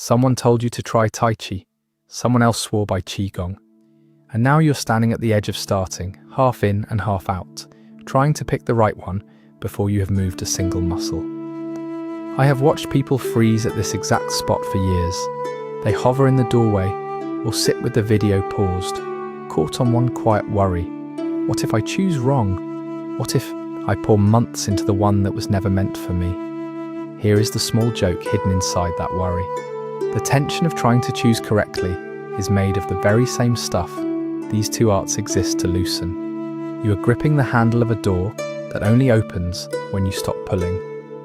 Someone told you to try Tai Chi. Someone else swore by Qigong. And now you're standing at the edge of starting, half in and half out, trying to pick the right one before you have moved a single muscle. I have watched people freeze at this exact spot for years. They hover in the doorway or sit with the video paused, caught on one quiet worry. What if I choose wrong? What if I pour months into the one that was never meant for me? Here is the small joke hidden inside that worry. The tension of trying to choose correctly is made of the very same stuff these two arts exist to loosen. You are gripping the handle of a door that only opens when you stop pulling.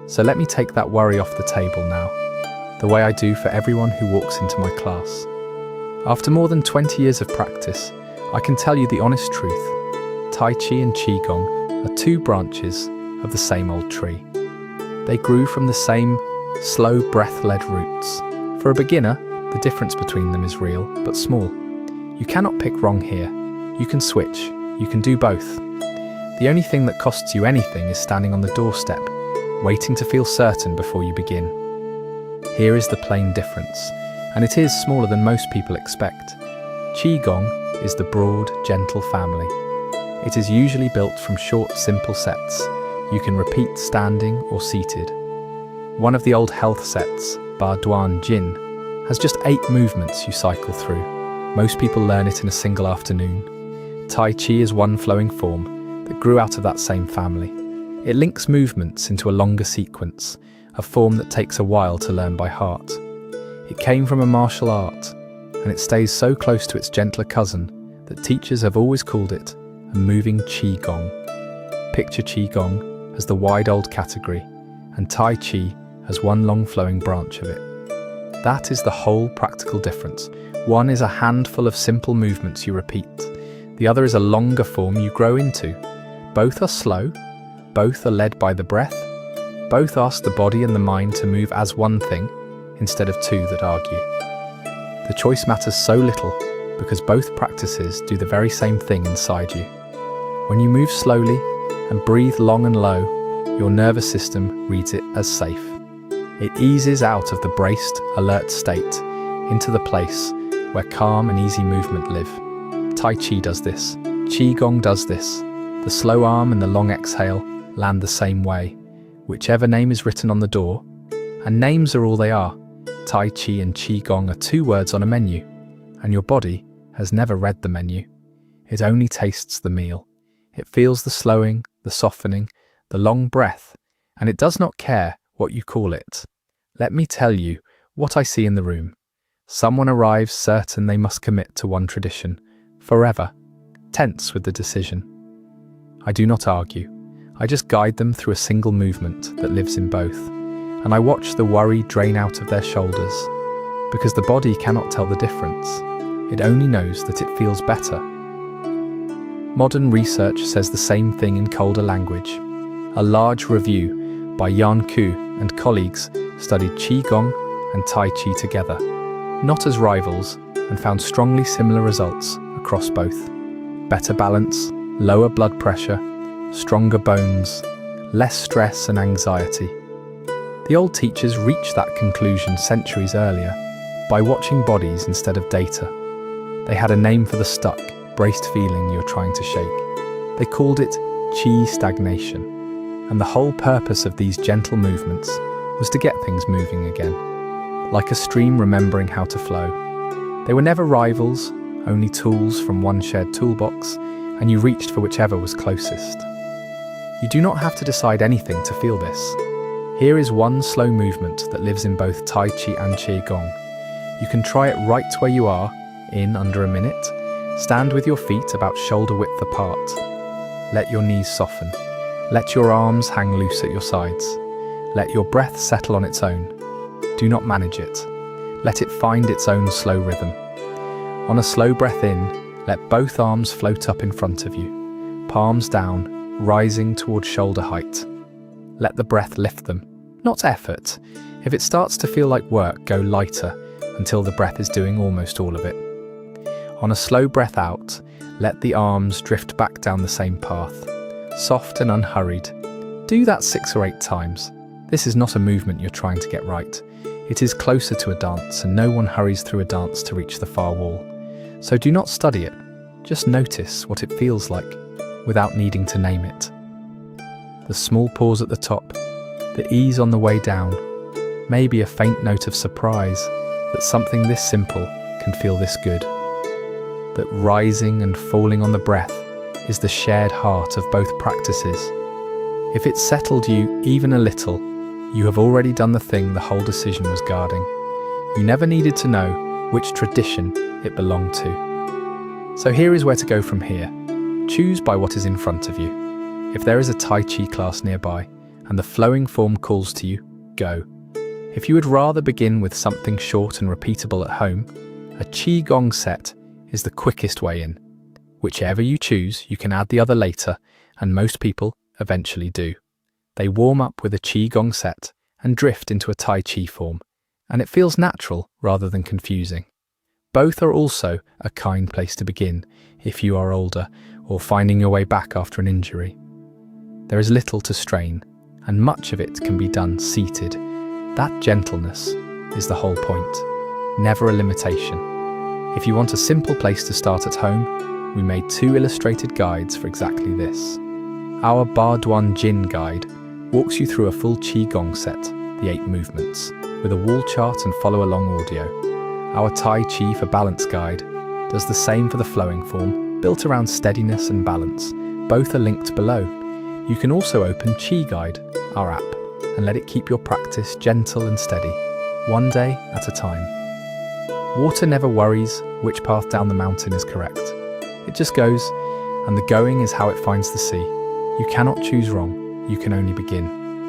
So let me take that worry off the table now, the way I do for everyone who walks into my class. After more than 20 years of practice, I can tell you the honest truth. Tai Chi and Qigong are two branches of the same old tree. They grew from the same slow breath-led roots. For a beginner, the difference between them is real, but small. You cannot pick wrong here. You can switch. You can do both. The only thing that costs you anything is standing on the doorstep, waiting to feel certain before you begin. Here is the plain difference, and it is smaller than most people expect. Qigong is the broad, gentle family. It is usually built from short, simple sets. You can repeat standing or seated. One of the old health sets, Ba Duan Jin, has just 8 movements you cycle through. Most people learn it in a single afternoon. Tai Chi is one flowing form that grew out of that same family. It links movements into a longer sequence, a form that takes a while to learn by heart. It came from a martial art, and it stays so close to its gentler cousin that teachers have always called it a moving Qigong. Picture Qigong as the wide old category, and Tai Chi as one long flowing branch of it. That is the whole practical difference. One is a handful of simple movements you repeat. The other is a longer form you grow into. Both are slow. Both are led by the breath. Both ask the body and the mind to move as one thing instead of two that argue. The choice matters so little because both practices do the very same thing inside you. When you move slowly and breathe long and low, your nervous system reads it as safe. It eases out of the braced, alert state into the place where calm and easy movement live. Tai Chi does this. Qigong does this. The slow arm and the long exhale land the same way, whichever name is written on the door. And names are all they are. Tai Chi and Qigong are 2 words on a menu, and your body has never read the menu. It only tastes the meal. It feels the slowing, the softening, the long breath, and it does not care what you call it. Let me tell you what I see in the room. Someone arrives certain they must commit to one tradition, forever, tense with the decision. I do not argue. I just guide them through a single movement that lives in both, and I watch the worry drain out of their shoulders, because the body cannot tell the difference. It only knows that it feels better. Modern research says the same thing in colder language. A large review by Yan Ku and colleagues studied Qigong and Tai Chi together, not as rivals, and found strongly similar results across both. Better balance, lower blood pressure, stronger bones, less stress and anxiety. The old teachers reached that conclusion centuries earlier by watching bodies instead of data. They had a name for the stuck, braced feeling you're trying to shake. They called it Qi stagnation. And the whole purpose of these gentle movements was to get things moving again, like a stream remembering how to flow. They were never rivals, only tools from one shared toolbox, and you reached for whichever was closest. You do not have to decide anything to feel this. Here is one slow movement that lives in both Tai Chi and Qigong. You can try it right where you are, in under a minute. Stand with your feet about shoulder width apart. Let your knees soften. Let your arms hang loose at your sides. Let your breath settle on its own. Do not manage it. Let it find its own slow rhythm. On a slow breath in, let both arms float up in front of you, palms down, rising towards shoulder height. Let the breath lift them, not effort. If it starts to feel like work, go lighter until the breath is doing almost all of it. On a slow breath out, let the arms drift back down the same path, soft and unhurried. Do that 6 or 8 times. This is not a movement you're trying to get right. It is closer to a dance, and no one hurries through a dance to reach the far wall. So do not study it, just notice what it feels like, without needing to name it. The small pause at the top, the ease on the way down, maybe a faint note of surprise that something this simple can feel this good. That rising and falling on the breath is the shared heart of both practices. If it settled you even a little, you have already done the thing the whole decision was guarding. You never needed to know which tradition it belonged to. So here is where to go from here. Choose by what is in front of you. If there is a Tai Chi class nearby and the flowing form calls to you, go. If you would rather begin with something short and repeatable at home, a Qigong set is the quickest way in. Whichever you choose, you can add the other later, and most people eventually do. They warm up with a Qigong set and drift into a Tai Chi form, and it feels natural rather than confusing. Both are also a kind place to begin if you are older or finding your way back after an injury. There is little to strain, and much of it can be done seated. That gentleness is the whole point, never a limitation. If you want a simple place to start at home, we made 2 illustrated guides for exactly this. Our Ba Duan Jin guide walks you through a full Qigong set, the 8 movements, with a wall chart and follow-along audio. Our Tai Chi for Balance guide does the same for the flowing form, built around steadiness and balance. Both are linked below. You can also open Qi Guide, our app, and let it keep your practice gentle and steady, one day at a time. Water never worries which path down the mountain is correct. It just goes, and the going is how it finds the sea. You cannot choose wrong, you can only begin.